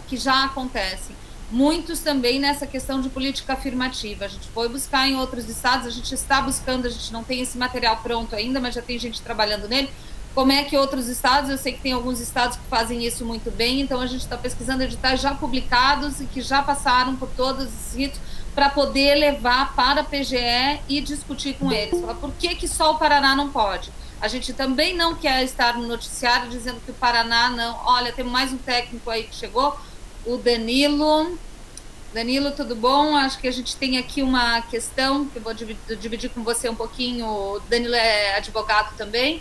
que já acontecem. Muitos também nessa questão de política afirmativa. A gente foi buscar em outros estados, a gente está buscando, a gente não tem esse material pronto ainda, mas já tem gente trabalhando nele. Como é que outros estados, eu sei que tem alguns estados que fazem isso muito bem, então a gente está pesquisando editais já publicados e que já passaram por todos os ritos para poder levar para a PGE e discutir com eles. Falar, por que só o Paraná não pode? A gente também não quer estar no noticiário dizendo que o Paraná não... Olha, tem mais um técnico aí que chegou, o Danilo. Danilo, tudo bom? Acho que a gente tem aqui uma questão que eu vou dividir com você um pouquinho. O Danilo é advogado também.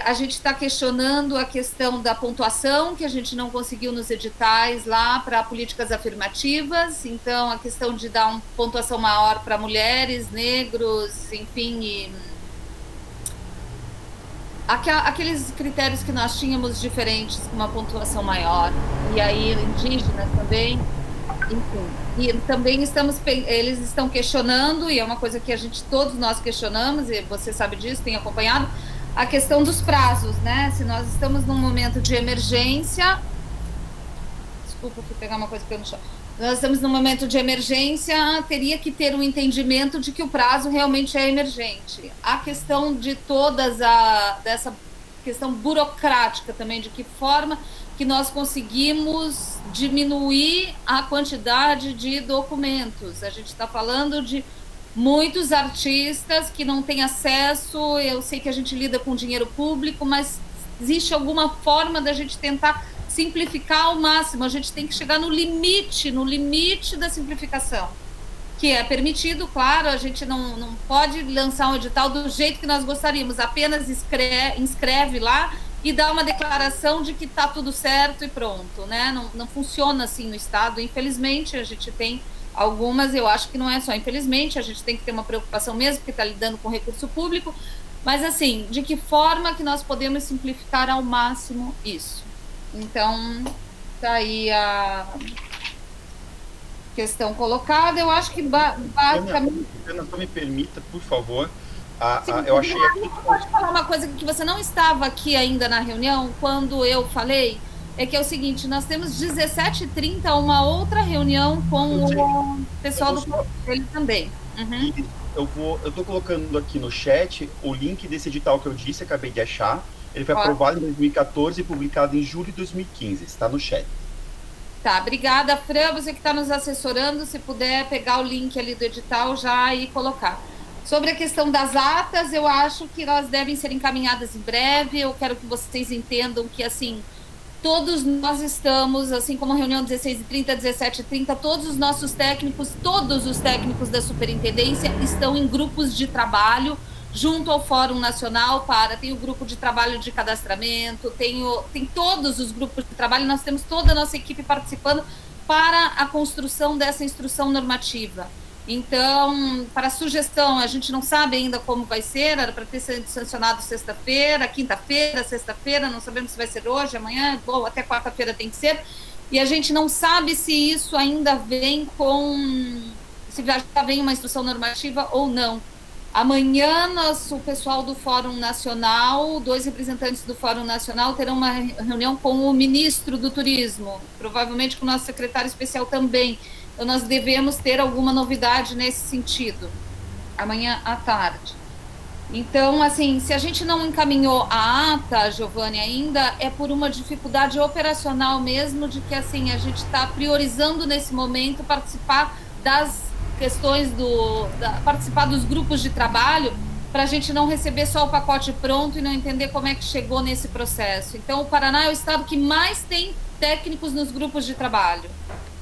A gente está questionando a questão da pontuação, que a gente não conseguiu nos editais lá para políticas afirmativas. Então, a questão de dar uma pontuação maior para mulheres, negros, enfim, aqueles critérios que nós tínhamos diferentes, com uma pontuação maior, e aí indígenas também, enfim. E também eles estão questionando, e é uma coisa que todos nós questionamos, e você sabe disso, tem acompanhado, a questão dos prazos, né? Se nós estamos num momento de emergência, desculpa, fui pegar uma coisa que eu não chamo. Nós estamos num momento de emergência, teria que ter um entendimento de que o prazo realmente é emergente. A questão de dessa questão burocrática também, de que forma que nós conseguimos diminuir a quantidade de documentos. A gente está falando de muitos artistas que não têm acesso, eu sei que a gente lida com dinheiro público, mas existe alguma forma da gente tentar simplificar ao máximo. A gente tem que chegar no limite da simplificação, que é permitido, claro, a gente não pode lançar um edital do jeito que nós gostaríamos, apenas inscreve lá e dá uma declaração de que está tudo certo e pronto, né? Não funciona assim no Estado, infelizmente. A gente tem algumas, eu acho que não é só infelizmente, a gente tem que ter uma preocupação mesmo, porque está lidando com recurso público, mas assim, de que forma que nós podemos simplificar ao máximo isso? Então, tá aí a questão colocada. Eu acho que basicamente... Ana, só me permita, por favor. Eu achei aqui... Pode falar uma coisa que você não estava aqui ainda na reunião, quando eu falei, é que é o seguinte, nós temos 17h30 uma outra reunião com o pessoal do Conselho também. Uhum. Eu estou colocando aqui no chat o link desse edital que eu disse, acabei de achar. Ele foi aprovado em 2014 e publicado em julho de 2015. Está no chat. Tá, obrigada, Fran. Você que está nos assessorando, se puder pegar o link ali do edital já e colocar. Sobre a questão das atas, eu acho que elas devem ser encaminhadas em breve. Eu quero que vocês entendam que, assim, todos nós estamos, assim como a reunião 16h30, 17h30, todos os técnicos da superintendência estão em grupos de trabalho junto ao Fórum Nacional tem o grupo de trabalho de cadastramento, tem todos os grupos de trabalho, nós temos toda a nossa equipe participando para a construção dessa instrução normativa. Então, para a sugestão, a gente não sabe ainda como vai ser, era para ter sido sancionado sexta-feira, quinta-feira, sexta-feira, não sabemos se vai ser hoje, amanhã, bom, até quarta-feira tem que ser, e a gente não sabe se isso ainda vem se já vem uma instrução normativa ou não. Amanhã, o pessoal do Fórum Nacional, 2 representantes do Fórum Nacional terão uma reunião com o ministro do Turismo, provavelmente com o nosso secretário especial também. Então, nós devemos ter alguma novidade nesse sentido, amanhã à tarde. Então, assim, se a gente não encaminhou a ata, Giovanni, ainda, é por uma dificuldade operacional mesmo, de que, assim, a gente está priorizando nesse momento participar das questões participar dos grupos de trabalho, para a gente não receber só o pacote pronto e não entender como é que chegou nesse processo. Então, o Paraná é o estado que mais tem técnicos nos grupos de trabalho.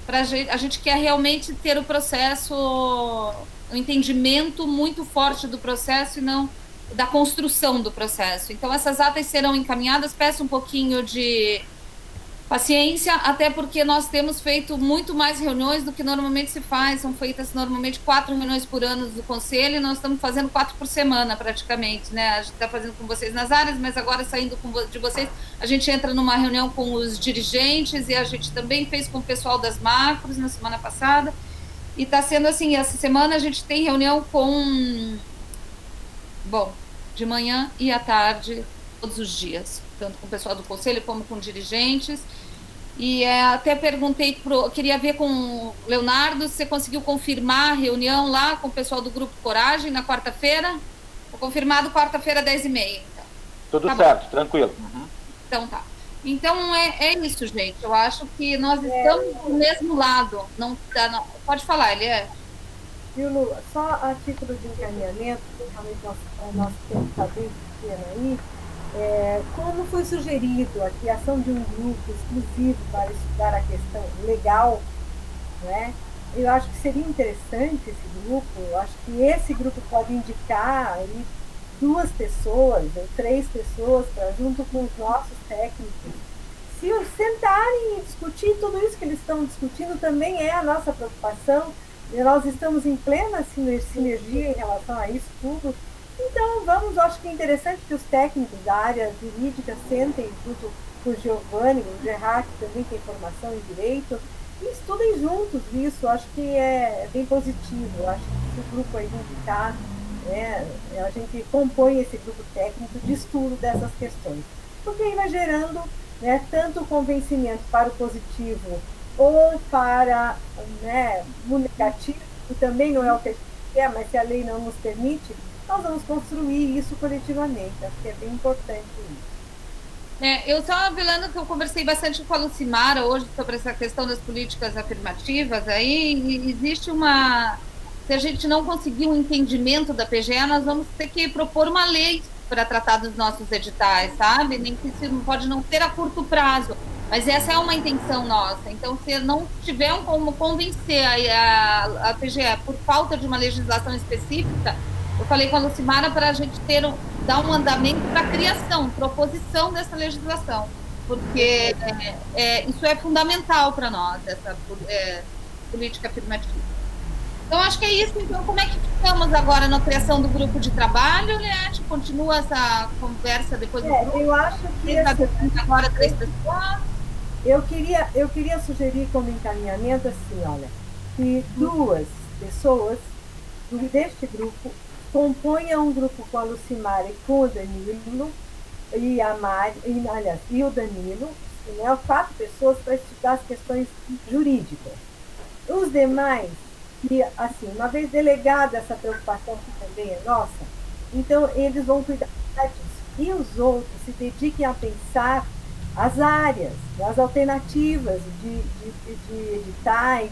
A gente quer realmente ter o processo, o entendimento muito forte do processo e não da construção do processo. Então, essas atas serão encaminhadas. Peço um pouquinho de paciência, até porque nós temos feito muito mais reuniões do que normalmente se faz. São feitas normalmente 4 reuniões por ano do Conselho, e nós estamos fazendo 4 por semana, praticamente, né? A gente está fazendo com vocês nas áreas, mas agora, saindo de vocês, a gente entra numa reunião com os dirigentes, e a gente também fez com o pessoal das macros na semana passada. E está sendo assim, essa semana a gente tem reunião de manhã e à tarde, todos os dias, tanto com o pessoal do Conselho como com dirigentes. E até perguntei, queria ver com o Leonardo se você conseguiu confirmar a reunião lá com o pessoal do Grupo Coragem na quarta-feira. Está confirmado quarta-feira, 10h30. Então. Tudo certo, tranquilo. Então tá. Então é isso, gente. Eu acho que nós estamos do mesmo lado. Pode falar, Elié. Viu, Lu? Só a título de encaminhamento, realmente nosso tempo está bem pequeno aí. Como foi sugerido a criação de um grupo exclusivo para estudar a questão legal, né? Eu acho que seria interessante esse grupo. Eu acho que esse grupo pode indicar aí 2 pessoas ou 3 pessoas para, junto com os nossos técnicos, se sentarem e discutir tudo isso que eles estão discutindo. Também é a nossa preocupação. Nós estamos em plena sinergia em relação a isso tudo. Então, acho que é interessante que os técnicos da área jurídica sentem junto com o Giovanni, o Gerard, que também tem formação em direito, e estudem juntos isso. Acho que é bem positivo. Acho que se o grupo aí indicar, a gente compõe esse grupo técnico de estudo dessas questões. Porque aí vai gerando, tanto o convencimento para o positivo ou para o negativo, que também não é o que a gente quer, mas se a lei não nos permite, nós vamos construir isso coletivamente. Acho que é bem importante isso. Eu só, Vilana, que eu conversei bastante com a Lucimara hoje sobre essa questão das políticas afirmativas. Aí existe se a gente não conseguir um entendimento da PGE, nós vamos ter que propor uma lei para tratar dos nossos editais, sabe? Nem que pode não ser a curto prazo, mas essa é uma intenção nossa. Então, se não tiver como convencer a PGE por falta de uma legislação específica, eu falei com a Lucimara para a gente dar um andamento para a criação, proposição dessa legislação, porque isso é fundamental para nós, essa política afirmativa. Então, acho que é isso. Então, como é que ficamos agora na criação do grupo de trabalho, Leite? Continua essa conversa depois do grupo? Eu acho que... Agora 3 pessoas. Eu queria sugerir como encaminhamento assim, olha, que 2 pessoas deste grupo componham um grupo com a Lucimara e com o Danilo, e a Mari, e o Danilo, 4 pessoas para estudar as questões jurídicas. Os demais, que, assim, uma vez delegada essa preocupação que também é nossa, então eles vão cuidar disso. E os outros se dediquem a pensar as áreas, as alternativas de editais,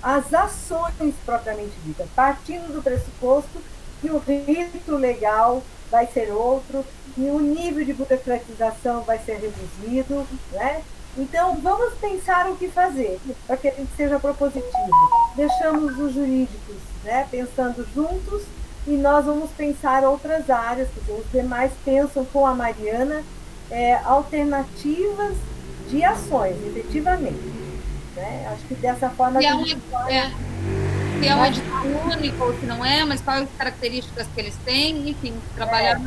as ações propriamente ditas, partindo do pressuposto que o rito legal vai ser outro, que o nível de burocratização vai ser reduzido, né? Então, vamos pensar o que fazer para que a gente seja propositivo. Deixamos os jurídicos, pensando juntos, e nós vamos pensar outras áreas, quer dizer, os demais pensam com a Mariana alternativas de ações, efetivamente. Acho que dessa forma... Se é um edital único ou se não é, mas quais as características que eles têm, enfim, trabalhar...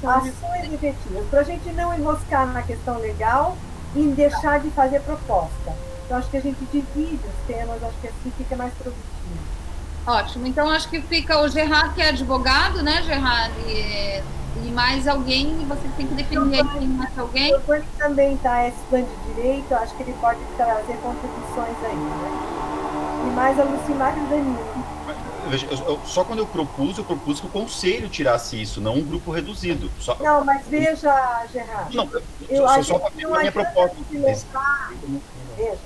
Ações efetivas, para a gente não enroscar na questão legal e deixar de fazer proposta. Então, acho que a gente divide os temas, acho que assim fica mais produtivo. Ótimo. Então, acho que fica o Gerard, que é advogado, né, Gerard? E mais alguém, vocês têm que definir aí mais alguém. O Giovanni também está estudando de direito, acho que ele pode trazer contribuições aí, né? E mais a Lucimara e o Danilo. veja, só quando eu propus que o conselho tirasse isso, não um grupo reduzido. Não, mas veja, Gerardo. Não, só para a minha proposta. Veja,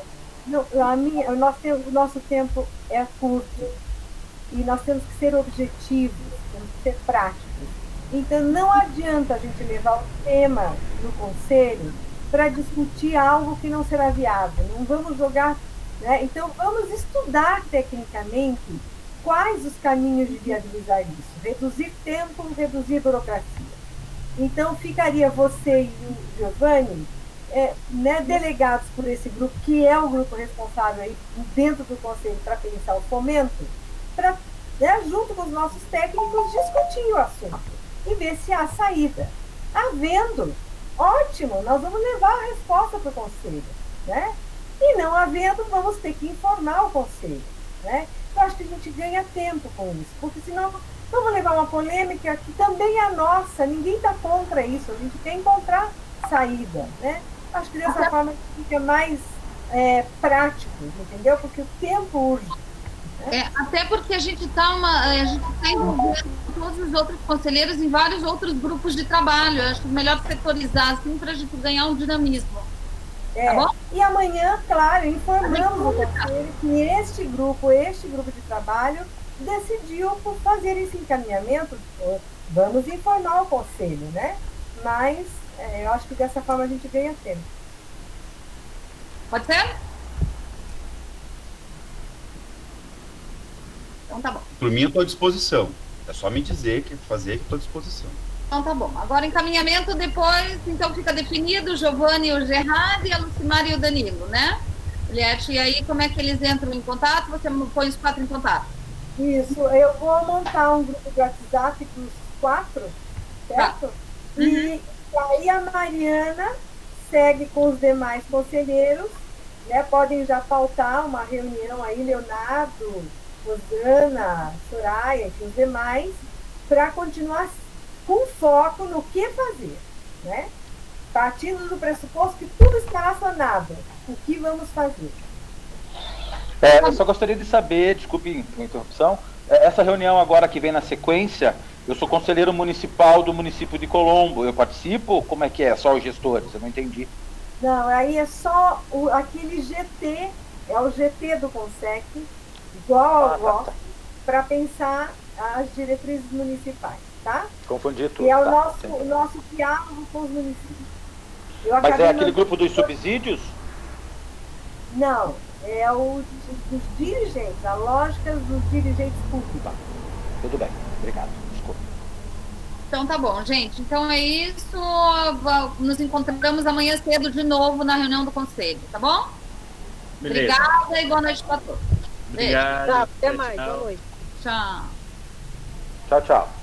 não, o nosso tempo é curto e nós temos que ser objetivos, temos que ser práticos. Então, não adianta a gente levar o tema no conselho para discutir algo que não será viável. Não vamos jogar, né? Então, vamos estudar tecnicamente quais os caminhos de viabilizar isso. Reduzir tempo, reduzir burocracia. Então, ficaria você e o Giovanni né, delegados por esse grupo, que é o grupo responsável aí dentro do conselho para pensar o fomento, para, né, junto com os nossos técnicos, discutir o assunto e ver se há saída. Havendo, ótimo, nós vamos levar a resposta para o conselho, né? E não havendo, vamos ter que informar o conselho, né? Eu acho que a gente ganha tempo com isso, porque senão vamos levar uma polêmica que também é nossa, ninguém está contra isso, a gente quer encontrar saída, né? Acho que dessa forma fica mais prático, entendeu? Porque o tempo urge. Até porque a gente está envolvendo todos os outros conselheiros em vários outros grupos de trabalho. Eu acho melhor setorizar assim para a gente ganhar um dinamismo. Tá bom? E amanhã, claro, informamos o conselho que este grupo de trabalho decidiu por fazer esse encaminhamento. Vamos informar o conselho, né? Mas eu acho que dessa forma a gente ganha tempo. Pode ser? Então tá bom. Por mim, eu estou à disposição. É só me dizer que fazer que estou à disposição. Então tá bom. Agora encaminhamento depois, então fica definido o Giovanni, o Gerardo e a Lucimar e o Danilo, né? Juliette, e aí como é que eles entram em contato? Você põe os 4 em contato? Isso, eu vou montar um grupo de WhatsApp para os 4, certo? Tá. E aí a Mariana segue com os demais conselheiros, né? Podem já faltar uma reunião aí, Leonardo, Rosana, Soraya, e os demais, para continuar com foco no que fazer, né? Partindo do pressuposto que tudo está sanado, o que vamos fazer? Eu só gostaria de saber, desculpe a interrupção, essa reunião agora que vem na sequência, eu sou conselheiro municipal do município de Colombo, eu participo? Como é que é? Só os gestores? Eu não entendi. Não, aí é só aquele GT, é o GT do Consec, igual para pensar as diretrizes municipais, tá? Confundi tudo. E é o nosso diálogo com os municípios. Mas é aquele grupo dos subsídios? Não, é dos dirigentes, a lógica dos dirigentes públicos. Tá. Tudo bem, obrigado. Desculpa. Então tá bom, gente. Então é isso. Nos encontramos amanhã cedo de novo na reunião do conselho, tá bom? Beleza. Obrigada e boa noite para todos. Obrigado. Tá, até mais, boa noite. Tchau. Tchau, tchau.